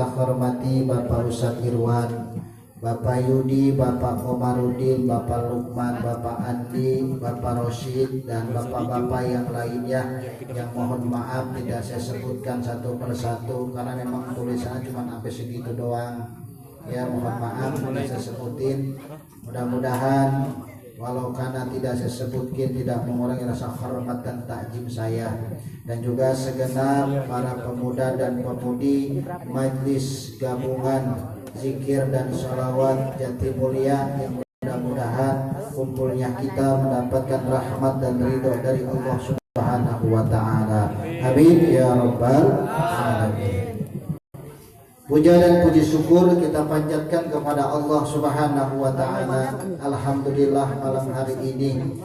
kita hormati Bapak Ustadz Irwan, Bapak Yudi, Bapak Komarudin, Bapak Lukman, Bapak Andi, Bapak Rosid, dan bapak-bapak yang lainnya yang mohon maaf tidak saya sebutkan satu persatu karena memang tulisannya cuma sampai segitu doang. Ya mohon maaf tidak saya sebutin. Mudah-mudahan walau karena tidak saya sebutkan tidak mengurangi rasa hormat dan takjim saya, dan juga segenap para pemuda dan pemudi Majelis Gabungan Zikir dan Sholawat Jatimulia yang mudah-mudahan kumpulnya kita mendapatkan rahmat dan ridho dari Allah Subhanahu wa Ta'ala. Amin ya rabbal alamin. Puja dan puji syukur kita panjatkan kepada Allah Subhanahu wa Ta'ala. Alhamdulillah malam hari ini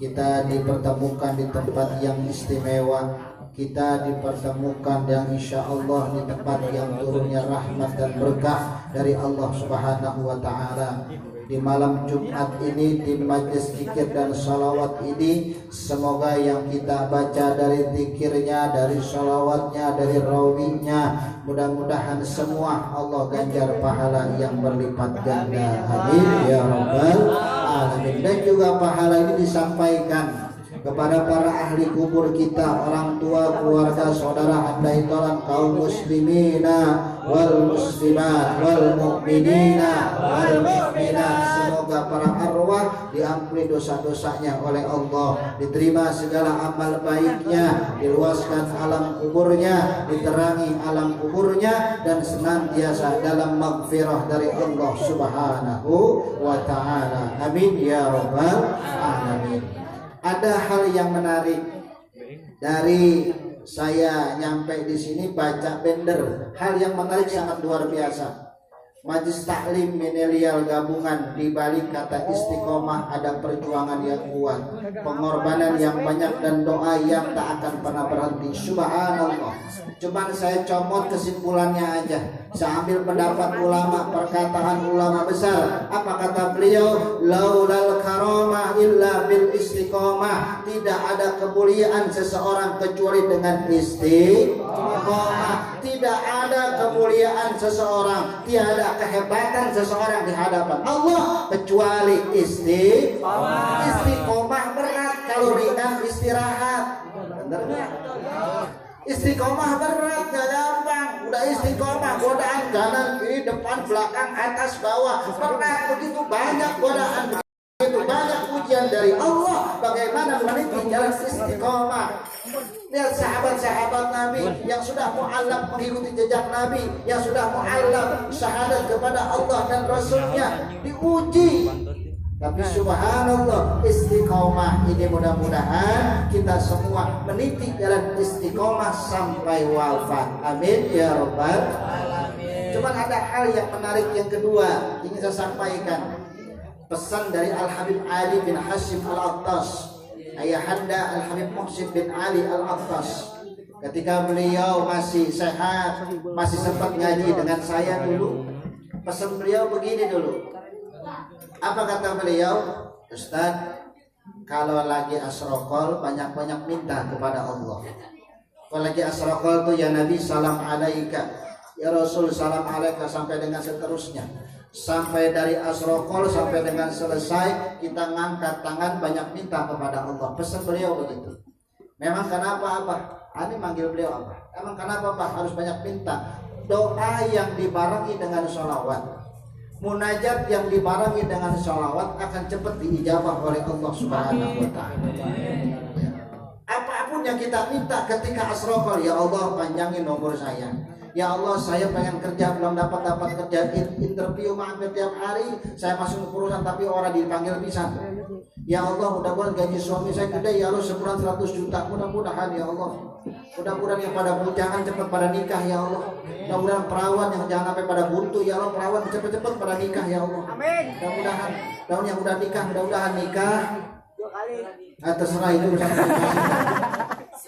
kita dipertemukan di tempat yang istimewa. Kita dipertemukan yang insya Allah di tempat yang turunnya rahmat dan berkah dari Allah Subhanahu wa Ta'ala. Di malam Jumat ini, di majlis zikir dan salawat ini, semoga yang kita baca dari zikirnya, dari salawatnya, dari rawinya, mudah-mudahan semua Allah ganjar pahala yang berlipat ganda. Amin ya rabbal alamin. Dan juga pahala ini disampaikan kepada para ahli kubur kita, orang tua, keluarga, saudara, andai tolan kaum muslimina wal muslimat wal mu'minina wal mu'minat. Semoga para arwah diampuni dosa-dosanya oleh Allah, diterima segala amal baiknya, diluaskan alam kuburnya, diterangi alam kuburnya, dan senantiasa dalam maghfirah dari Allah Subhanahu wa Ta'ala. Amin ya rabbal alamin. Ada hal yang menarik dari saya nyampe di sini baca bender. Hal yang menarik sangat luar biasa. Majelis Taklim Milenial Gabungan, di balik kata istiqomah ada perjuangan yang kuat, pengorbanan yang banyak, dan doa yang tak akan pernah berhenti. Subhanallah. Cuman saya comot kesimpulannya aja. Saya ambil pendapat ulama, perkataan ulama besar. Apa kata beliau? Laulal karamah illa bil istiqomah. Tidak ada kemuliaan seseorang kecuali dengan istiqomah. Tidak ada kemuliaan seseorang, tiada kehebatan seseorang di hadapan Allah kecuali istiqomah. Istiqomah berat, kalau ringan istirahat. Benar enggak? Istiqomah berat, gak gampang. Udah istiqomah, godaan kanan kiri depan belakang atas bawah, pernah begitu banyak godaan, begitu banyak ujian dari Allah. Bagaimana meniti jalan istiqomah? Lihat sahabat-sahabat Nabi yang sudah mu'allaq mengikuti jejak Nabi, yang sudah mu'allaq syahadat kepada Allah dan Rasulnya, diuji. Tapi subhanallah, istiqomah ini mudah-mudahan kita semua meniti jalan istiqomah sampai wafat. Amin ya rabbal alamin. Cuman ada hal yang menarik yang kedua ingin saya sampaikan. Pesan dari Al-Habib Ali bin Hashim Al-Attas, ayahanda Al-Habib Muhsin bin Ali Al-Attas, ketika beliau masih sehat, masih sempat ngaji dengan saya dulu. Pesan beliau begini dulu. Apa kata beliau? Ustaz, kalau lagi asrokol banyak-banyak minta kepada Allah. Kalau lagi asrokol tuh ya Nabi salam alaika, ya Rasul salam alaika, sampai dengan seterusnya. Sampai dari asrokol sampai dengan selesai kita ngangkat tangan banyak minta kepada Allah. Pesan beliau begitu. Memang kenapa apa? Ani manggil beliau apa? Emang kenapa Pak harus banyak minta? Doa yang dibarengi dengan sholawat, munajat yang dibarengi dengan sholawat akan cepat diijabah oleh Allah Subhanahu wa Ta'ala. Apapun yang kita minta ketika asrokol, ya Allah panjangin nomor saya, ya Allah saya pengen kerja belum dapat kerja, interview mampir tiap hari, saya masuk ke perusahaan tapi orang dipanggil pisan. Ya Allah mudah-mudahan gaji suami saya gede, ya Allah sebulan 100 juta, mudah-mudahan ya Allah. Mudah-mudahan yang pada bujangan cepat pada nikah ya Allah. Mudah-mudahan perawan yang jangan sampai pada buntu ya Allah, perawan cepat-cepat pada nikah ya Allah. Amin. Mudah-mudahan tahun yang udah nikah mudah-mudahan nikah 2 kali. Terserah itu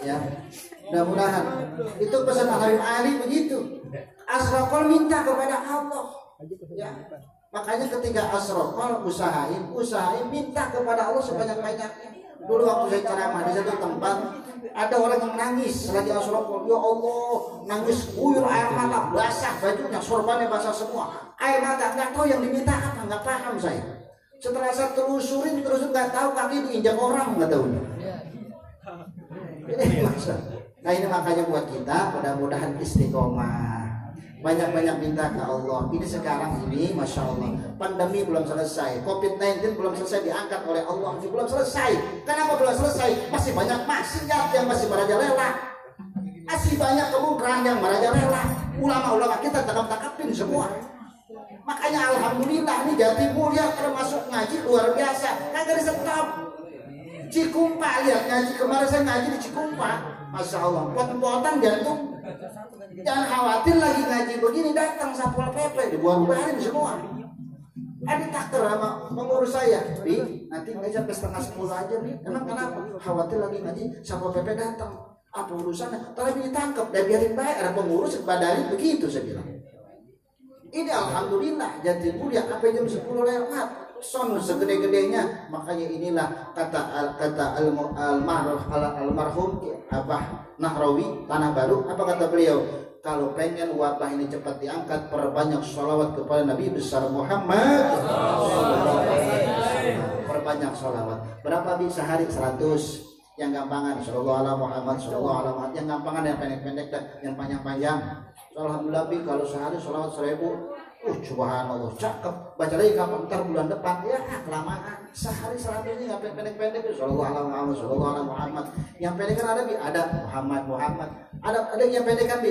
ya. Mudah-mudahan. Itu pesan Al-Habib Ali begitu. Asraqal minta kepada Allah. Ya. Makanya ketika asraqal usahain minta kepada Allah sebanyak-banyaknya. Dulu waktu saya ceramah di satu tempat, Ada orang yang nangis lagi asrokol, ya Allah, nangis uyur air mata, basah bajunya, sorbannya basah semua, air mata, nggak tahu yang diminta apa, nggak paham saya. Setelah saya telusurin nggak tahu kaki diinjak orang, nggak tahu. Ini masa. Nah ini makanya buat kita mudah-mudahan istiqomah, banyak-banyak minta ke Allah. Ini sekarang ini Masya Allah, pandemi belum selesai, COVID-19 belum selesai diangkat oleh Allah, belum selesai. Kenapa belum selesai? Masih banyak maksiat yang masih merajalela, masih banyak kemungkaran yang merajalela. Ulama-ulama kita tangkap-tangkapin semua. Makanya alhamdulillah nih Jatimulya termasuk ngaji luar biasa, kagak di stop. Cikumpa, lihat ngaji kemarin saya ngaji di Cikumpa, Masya Allah, pot-potan jantung. Jangan khawatir lagi ngaji begini datang Satpol PP dibuang-buangin semua. Ada takter sama pengurus saya, nanti ngaji sampai setengah 10 aja nih. Emang kenapa? Khawatir lagi ngaji Satpol PP datang. Apa urusannya? Tapi ditangkap dan biarin baik, ada pengurus badarin begitu saya bilang. Ini alhamdulillah Jatimulya sampai jam 10 lewat. Son segede-gedenya. Makanya inilah kata almarhum Abah Nahrawi Tanah Baru, apa kata beliau? Kalau pengen wabah ini cepat diangkat, perbanyak sholawat kepada Nabi besar Muhammad. Perbanyak sholawat. Berapa bisa sehari? 100. Yang gampangan sallallahu ala Muhammad, sallallahu ala Muhammad. Yang gampangan, yang pendek-pendek dan yang panjang-panjang. Alhamdulillah kalau sehari sholawat 1000. Subhanallah, cakep. Baca lagi kapan? Ntar bulan depan. Ya kelamaan. Sehari 100 ini nggak pendek-pendek. Sallallahu ala Muhammad, sallallahu ala Muhammad. Yang pendek kan ada Muhammad. Ada yang pendek kan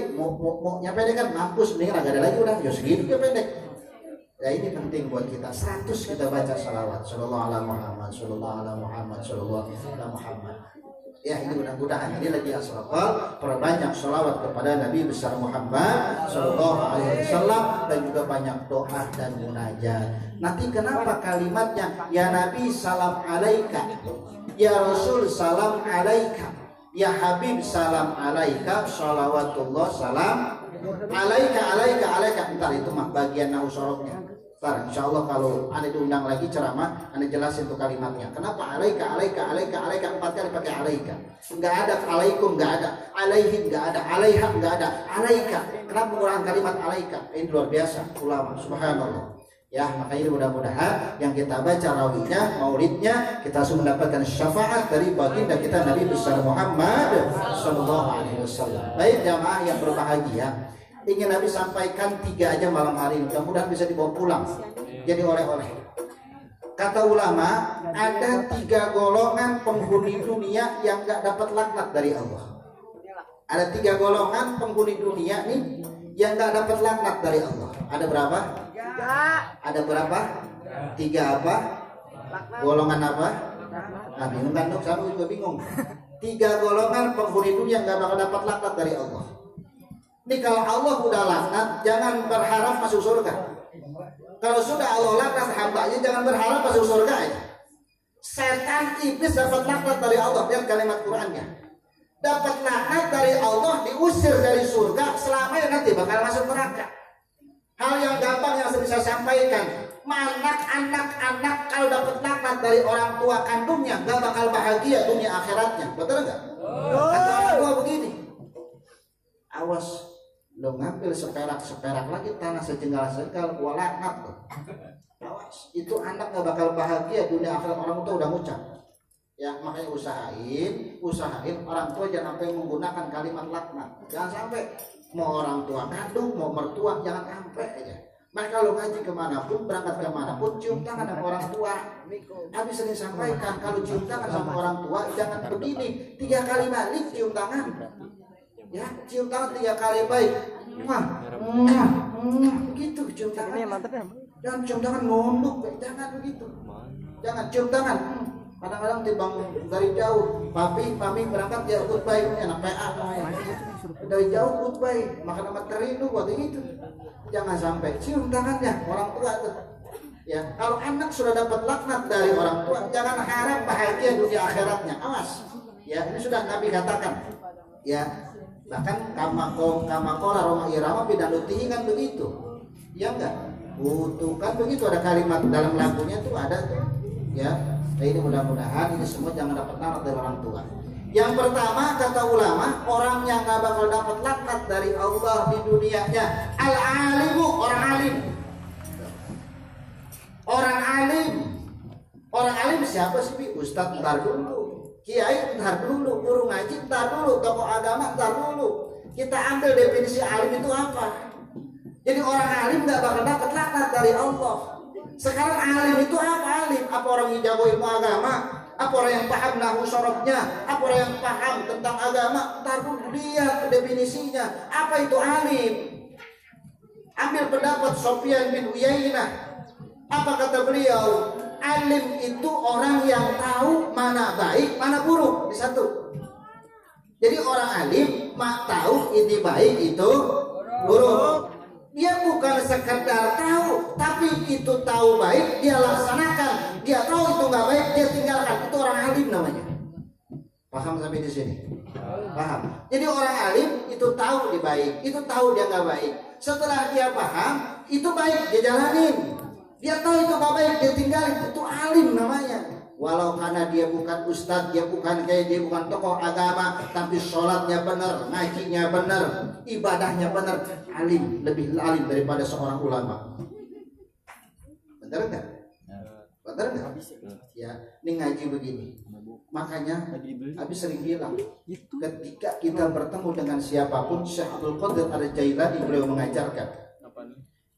yang pendek kan mampus nih, nggak ada lagi udah. Ya segitu dia pendek. Ya ini penting buat kita. 100 kita baca salawat. Sallallahu ala Muhammad, sallallahu ala Muhammad, sallallahu ala Muhammad. Ya ini mudah-mudahan ini lagi asraqal, perbanyak sholawat kepada Nabi besar Muhammad Sallallahu Alaihi Wasallam dan juga banyak doa dan munajat. Nanti kenapa kalimatnya ya Nabi salam alaika, ya Rasul salam alaika, ya Habib salam alaika, sholawatullah salam alaika. Bentar itu mah bagian nausoroknya. Ntar insya Allah kalau Anda diundang lagi ceramah, Anda jelasin tuh kalimatnya. Kenapa alaika 4 kali pakai alaika? Enggak ada alaikum, enggak ada alaihi, enggak ada alaiha, enggak ada alaika. Kenapa menggunakan kalimat alaika? Ini luar biasa ulama, subhanallah. Ya makanya mudah-mudahan yang kita baca rawinya, maulidnya, kita langsung mendapatkan syafaat dari baginda kita Nabi besar Muhammad Sallallahu Alaihi Wasallam. Baik jamaah yang berbahagia, ingin Nabi sampaikan 3 aja malam hari ini, mudah-mudahan bisa dibawa pulang jadi oleh-oleh. Kata ulama ada 3 golongan penghuni dunia yang gak dapat laknat dari Allah. Ada 3 golongan penghuni dunia nih yang gak dapat laknat dari Allah. Ada berapa? 3. Ada berapa? 3 apa? Golongan apa? Nah bingung kan dok, saya juga bingung. 3 golongan penghuni dunia yang gak bakal dapat laknat dari Allah. Ini kalau Allah udah laknat, jangan berharap masuk surga. Kalau sudah Allah laknat hambanya, jangan berharap masuk surga aja. Setan iblis dapat laknat dari Allah. Lihat kalimat Qurannya. Dapat laknat dari Allah, diusir dari surga, selamanya nanti bakal masuk neraka. Hal yang gampang yang saya sampaikan, anak-anak kalau dapat laknat dari orang tua kandungnya, gak bakal bahagia dunia akhiratnya. Betul nggak? Kata orang tua begini, awas lo ngambil seperak lagi tanah sejengkal gua laknat tuh. Awas, itu anak gak bakal bahagia dunia akhirat. Orang tua udah ngucap. Ya makanya usahain orang tua jangan sampai menggunakan kalimat laknat. Jangan sampai, mau orang tua kandung mau mertua jangan sampai aja. Maka kalau ngaji kemanapun, berangkat kemanapun, cium tangan sama orang tua. Habis sering sampaikan kalau cium tangan sama orang tua jangan begini 3 kali balik cium tangan. Ya, cium tangan 3 kali baik. Begitu cium tangan. Jangan cium tangan nunduk, jangan begitu. Jangan cium tangan. Kadang-kadang timbang dari jauh, papi berangkat ya khutbah, anak PA dari jauh khutbah, makan amat terindu buat gitu. Jangan sampai cium tangannya orang tua tuh. Ya, kalau anak sudah dapat laknat dari orang tua, jangan harap bahagia dunia akhiratnya. Awas. Ya, ini sudah Nabi katakan. Ya, bahkan kamakola Roma Irama Pidanutihi kan begitu. Ya enggak? Butuhkan begitu, ada kalimat dalam lagunya tuh ada tuh. Ya. Nah ini mudah-mudahan ini semua jangan dapat laknat dari orang tua. Yang pertama kata ulama, orang yang gak bakal dapat laknat dari Allah di dunianya al-alimu, orang alim. Orang alim. Orang alim siapa sih? Ustadz ntar dulu, kiai ntar dulu, guru ngaji ntar dulu, tokoh agama ntar dulu. Kita ambil definisi alim itu apa? Jadi orang alim gak bakal dapat laknat dari Allah. Sekarang alim itu apa alim? Apa orang yang jago ilmu agama? Apa orang yang paham nahwu sorobnya? Apa orang yang paham tentang agama? Ntar dulu lihat definisinya. Apa itu alim? Ambil pendapat Sufyan bin Uyainah. Apa kata beliau? Alim itu orang yang tahu mana baik, mana buruk. Di satu. Jadi orang alim tahu ini baik, itu buruk. Dia bukan sekedar tahu, tapi itu tahu baik, dia laksanakan. Dia tahu itu nggak baik, dia tinggalkan. Itu orang alim namanya. Paham sampai di sini? Paham. Jadi orang alim itu tahu dia baik, itu tahu dia nggak baik. Setelah dia paham, itu baik, dia jalanin. Dia tahu itu nggak baik, dia tinggalin. Itu alim namanya. Walau karena dia bukan ustadz, dia bukan kayak dia bukan tokoh agama, tapi sholatnya benar, ngajinya benar, ibadahnya benar, alim, lebih alim daripada seorang ulama. Benar enggak? Benar enggak? Ya, ini ngaji begini. Makanya Abi sering bilang, ketika kita bertemu dengan siapapun, Syekh Abdul Qadir Ar-Jailani beliau mengajarkan.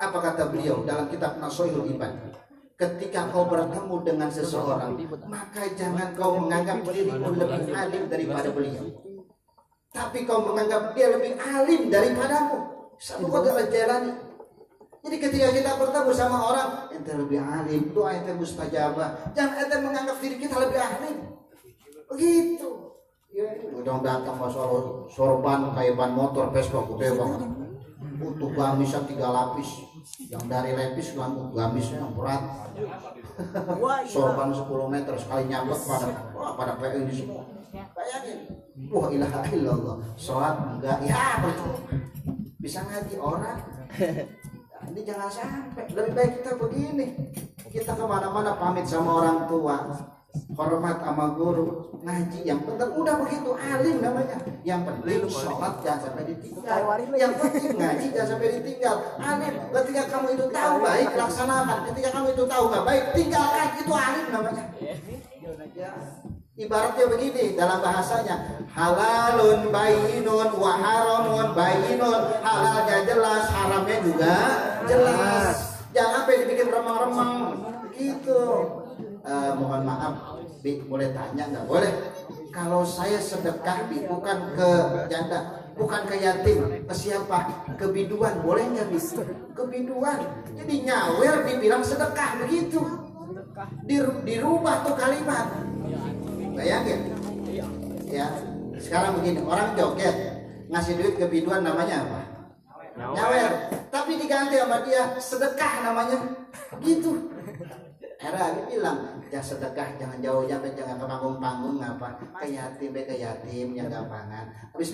Apa kata beliau dalam kitab Nashihul Ibad? Ketika kau bertemu dengan seseorang, maka jangan kau menganggap dirimu lebih alim daripada beliau, tapi kau menganggap dia lebih alim daripadamu. Satu kata Jalani. Jadi ketika kita bertemu sama orang, ente lebih alim, doa ente mustajabah. Jangan ente menganggap diri kita lebih alim. Begitu. Ya, udah datang masalah sorban kayak ban motor, Vespa gede banget. Butuh gamisnya 3 lapis. Yang dari lepis gamisnya yang berat. Sorban 10 meter sekali nyabet pada PU ini semua. Bayangin. Wah, ilaha illallah. Sholat enggak, ya percuma. Bisa ngaji orang. Nah, ini jangan sampai. Lebih baik kita begini. Kita kemana-mana pamit sama orang tua, hormat sama guru, ngaji yang benar, udah begitu alim namanya. Yang penting sholat jangan sampai ditinggal, yang penting ngaji jangan sampai ditinggal. Alim. Ketika kamu itu tahu baik, laksanakan. Ketika kamu itu tahu nggak baik, tinggalkan. Itu alim namanya. Ya. Ibaratnya begini dalam bahasanya, halalun bayyinun wa haramun bayyinun. Halalnya jelas, haramnya juga jelas. Jangan sampai dibikin remang-remang gitu. Mohon maaf, Bi, boleh tanya nggak? Boleh. Kalau saya sedekah, Bi, bukan ke janda, bukan ke yatim, ke siapa? Ke biduan, boleh nggak, Bi? Ke biduan. Jadi nyawer dibilang sedekah begitu. Dirubah tuh kalimat. Bayangin. Ya. Sekarang begini, orang joget ngasih duit ke biduan namanya apa? Nyawer. Tapi diganti sama dia sedekah namanya. Gitu. Era dia bilang, ya sedekah jangan jauh, jangan ke panggung-panggung apa, ke yatim yang gampangan. Habis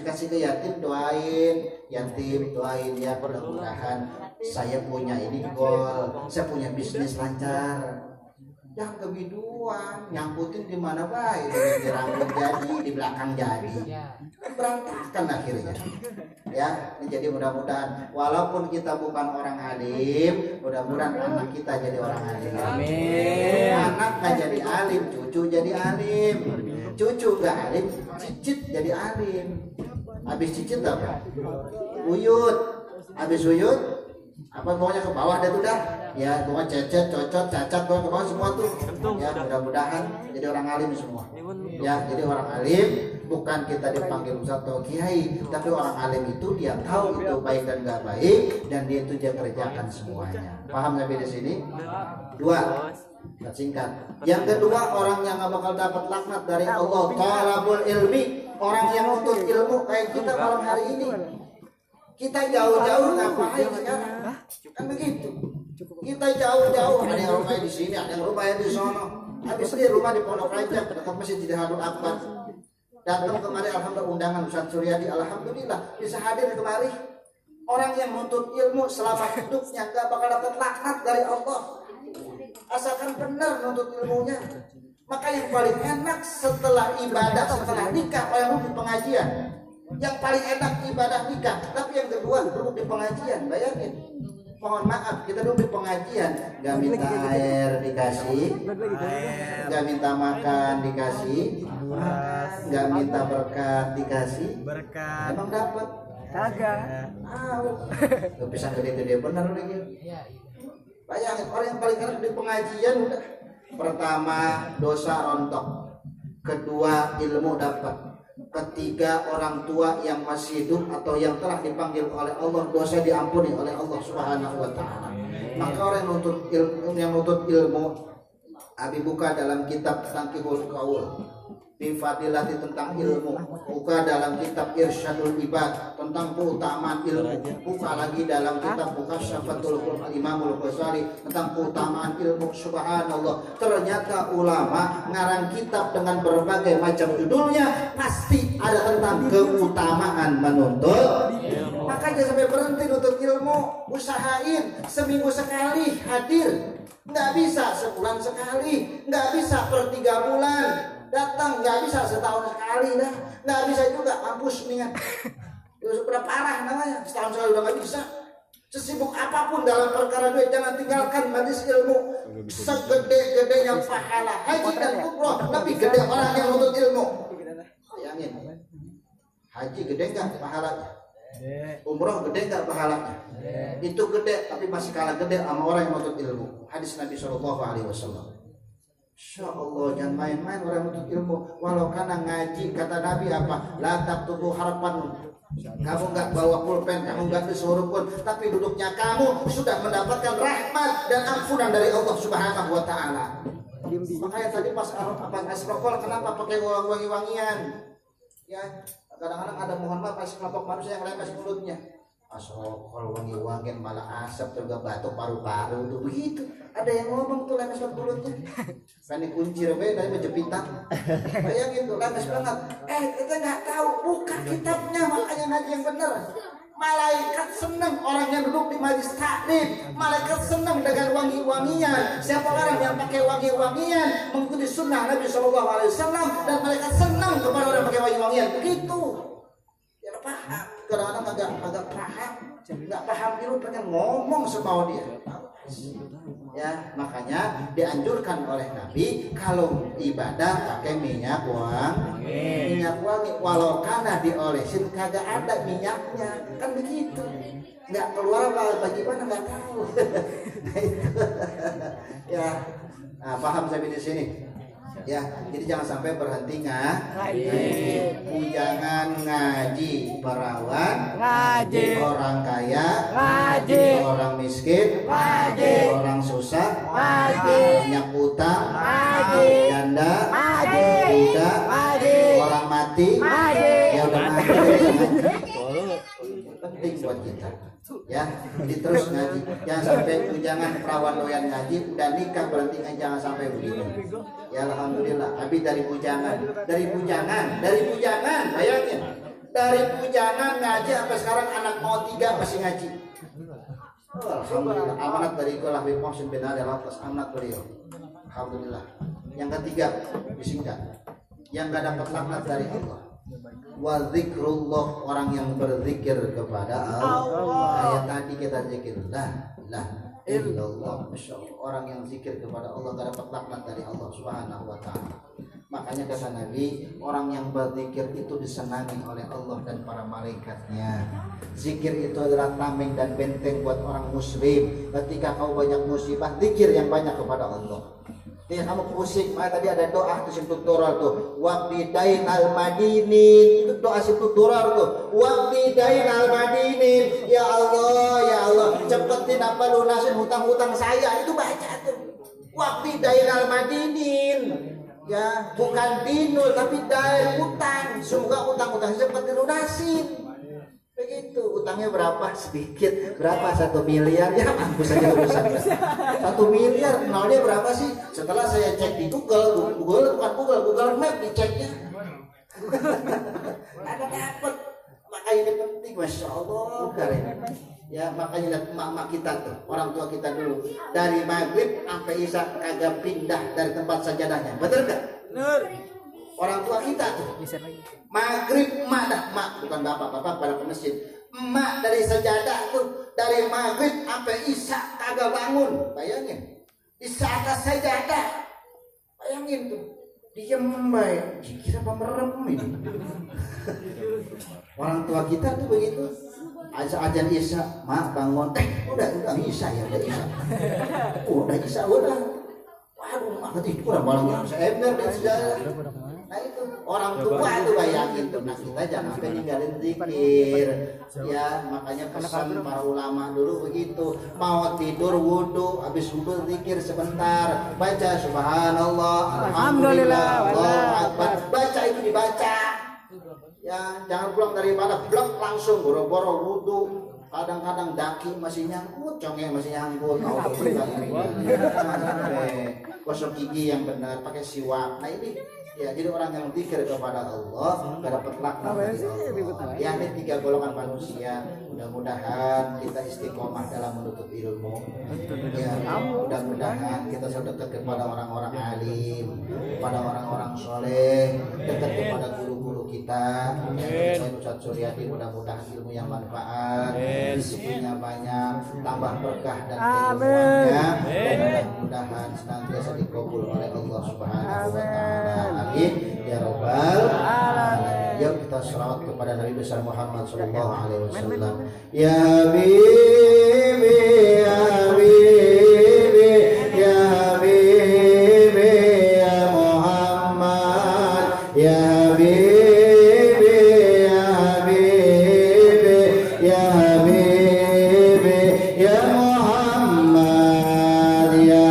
kasih ke yatim, doain ya, mudah-mudahan saya punya ini goal, saya punya bisnis lancar. Jangan kebiduan, nyangkutin di mana baik, di rambut jadi, di belakang jadi, berantakan akhirnya. Ya, jadi mudah-mudahan walaupun kita bukan orang alim, mudah-mudahan anak kita jadi orang alim. Amin. Anak nggak jadi alim, cucu jadi alim. Cucu nggak alim, cicit jadi alim. Habis cicit apa? Uyut. Habis uyut, apa pokoknya ke bawah dah tuh dah. Ya, gua cecet, cocot, cacat, gua ke bawah semua tuh. Ya, mudah-mudahan jadi orang alim semua. Ya, jadi orang alim bukan kita dipanggil ustaz atau kiai, tapi orang alim itu dia tahu itu baik dan enggak baik, dan dia itu dia kerjakan semuanya. Paham sampai di sini? 2. Singkat. Yang kedua, orang yang nggak bakal dapat laknat dari Allah, talabul ilmi, orang yang nuntut ilmu kayak kita malam hari ini. Kita jauh-jauh ngapain sekarang? Kan begitu. Kita jauh-jauh, ada yang rumahnya di sini, ada yang rumahnya di sono. Habis di rumah di Pondok Raja, dekat Masjid Jihadul Akbar. Datang kemari, alhamdulillah undangan Ustaz Suryadi, alhamdulillah bisa hadir kemari. Orang yang menuntut ilmu selama hidupnya gak bakal dapat laknat dari Allah, asalkan benar menuntut ilmunya. Maka yang paling enak setelah ibadah, setelah nikah, orang duduk di pengajian. Yang paling enak ibadah nikah, tapi yang kedua duduk di pengajian. Bayangin, mohon maaf, kita duduk di pengajian, gak minta air dikasih, gak minta makan dikasih, gak minta berkat dikasih. Emang dapat? Kagak. Gak bisa gede-gede bener lagi. Bayangin, orang yang paling enak di pengajian udah. Pertama, dosa rontok. Kedua, ilmu dapat. Ketiga, orang tua yang masih hidup atau yang telah dipanggil oleh Allah, dosa diampuni oleh Allah Subhanahu wa taala. Maka orang yang nuntut ilmu, Abi buka dalam kitab Tangkihul Qaul fi fadilati tentang ilmu, buka dalam kitab Irsyadul Ibad tentang keutamaan ilmu, buka lagi dalam kitab Mukasyafatul Imamul Ghazali tentang keutamaan ilmu. Subhanallah, ternyata ulama ngarang kitab dengan berbagai macam judulnya pasti ada tentang keutamaan menuntut ilmu. Makanya sampai berhenti nuntut ilmu, usahain seminggu sekali hadir. Nggak bisa sebulan sekali, nggak bisa per 3 bulan datang, nggak bisa setahun sekali dah, nggak bisa juga kampus nih kan. Sudah parah namanya, setahun sekali udah nggak bisa. Sesibuk apapun dalam perkara duit, jangan tinggalkan majelis ilmu. Segede-gedenya pahala haji dan umroh, lebih gede orang yang nuntut ilmu. Bayangin, haji gede nggak pahalanya? Umroh gede nggak pahalanya? Itu gede, tapi masih kalah gede sama orang yang nuntut ilmu. Hadis Nabi SAW. Insya Allah, jangan main-main orang nuntut ilmu. Walau karena ngaji, kata Nabi apa? La taktubu harapan. Kamu nggak bawa pulpen, kamu nggak disuruh pun, tapi duduknya kamu sudah mendapatkan rahmat dan ampunan dari Allah Subhanahu wa taala. Makanya tadi pas abang es rokok, kenapa pakai wangi-wangian? Ya, kadang-kadang ada mohon maaf pas kelompok manusia yang lemes mulutnya. Asrokol wangi-wangian malah asap juga batuk paru-paru tuh begitu. Ada yang ngomong tuh lemes banget mulutnya. Kan kunci rebe dari menjepitan. Bayangin tuh lemes banget. Kita nggak tahu, buka kitabnya, makanya ngaji yang benar. Malaikat senang orang yang duduk di majelis taklim. Malaikat senang dengan wangi-wangian. Siapa orang yang pakai wangi-wangian mengikuti sunnah Nabi SAW, dan malaikat senang kepada orang yang pakai wangi-wangian. Begitu. Ya paham. Kadang-kadang agak paham, nggak paham dulu pengen ngomong semau dia. Ya, makanya dianjurkan oleh Nabi kalau ibadah pakai minyak wangi. Walau karena diolesin kagak ada minyaknya, kan begitu. Nggak keluar apa bagaimana nggak tahu. Ya, nah, paham sampai di sini. Ya, jadi jangan sampai berhenti ngaji. Jangan ngaji perawan, ngaji orang kaya, ngaji orang miskin, ngaji orang susah, ngaji banyak utang, ngaji janda, ngaji budak, ngaji orang mati, ngaji ya udah mati. Penting buat kita. Ya, jadi terus ngaji. Jangan sampai jangan perawan doyan ngaji, udah nikah berhenti ngaji, jangan sampai begitu. Ya alhamdulillah, habis dari bujangan, bayangin. Dari bujangan ngaji sampai sekarang anak mau 3 masih ngaji. Alhamdulillah, amanat dari Habib Muhsin bin Ali Al-Attas, amanat beliau. Alhamdulillah. Yang ketiga, disingkat, yang enggak dapat laknat dari Allah. Wa zikrullah, orang yang berzikir kepada Allah. Kayak tadi kita zikir la illallah, masyaallah. Orang yang zikir kepada Allah gak dapat laknat dari Allah Subhanahu wa taala. Makanya kata Nabi, orang yang berzikir itu disenangi oleh Allah dan para malaikatnya. Zikir itu adalah tameng dan benteng buat orang muslim. Ketika kau banyak musibah, zikir yang banyak kepada Allah. Nih kamu pusing, tadi ada doa tuh simtutural tuh. Waqbidain al-madinin, itu doa simtutural tuh. Waqbidain al-madinin, ya Allah, cepetin apa lunasin hutang-hutang saya, itu baca tuh. Waqbidain al-madinin, ya bukan dinul tapi dain utang. Semoga utang-utang cepat dilunasin. Begitu, utangnya berapa? Sedikit. Berapa? 1 miliar? Ya mampus saja urusan. 1 miliar, nolnya berapa sih? Setelah saya cek di Google Map diceknya. Ada dapat. Makanya ini penting, masya Allah keren. Ya makanya lihat emak-emak kita tuh, orang tua kita dulu dari maghrib sampai isya kagak pindah dari tempat sajadahnya, betul gak? Benar. Orang tua kita tuh maghrib emak dah, emak bukan bapak pada ke masjid. Emak dari sajadah tuh dari maghrib sampai isya kagak bangun, bayangin. Di saat sajadah, bayangin tuh. Diem baik, kira apa merem ini. Orang tua kita tuh begitu. Ajan isya, mak bangun, udah isya ya, udah isya. Udah isya udah. Waduh, mak ketiduran malam seember dan sejarah. Nah itu orang tua tuh bayangin tuh. Nah kita jangan sampai ninggalin zikir. Ya makanya pesan para ulama dulu begitu. Mau tidur wudu, habis wudu zikir sebentar. Baca subhanallah, alhamdulillah, Allahu akbar. Baca itu dibaca. Ya jangan pulang dari mana blok langsung boro-boro wudu. Kadang-kadang daki masih nyangkut, congeng masih nyangkut. Gosok gigi yang benar, pakai siwak. Nah ini ya jadi orang yang zikir kepada Allah gak dapat laknat dari Allah. Ya ini 3 golongan manusia. Mudah-mudahan kita istiqomah dalam menuntut ilmu. Ya mudah-mudahan kita sudah dekat kepada orang-orang alim, kepada orang-orang soleh, dekat kepada guru-guru kita. Ustaz Suryadi mudah-mudahan ilmu yang manfaat, disiplinnya banyak, tambah berkah dan keilmuannya. Mudah-mudahan senantiasa dikabul oleh Allah Subhanahu wa taala. Amin ya rabbal alamin. Yuk kita selawat kepada Nabi besar Muhammad sallallahu alaihi wasallam. Ya Habibi ya Habibi ya Habibi ya Muhammad ya Habibi ya Habibi ya Habibi ya Muhammad ya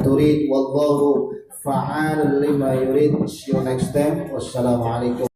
turid wallahu fa'al lima yurid. See you next time. Wassalamualaikum.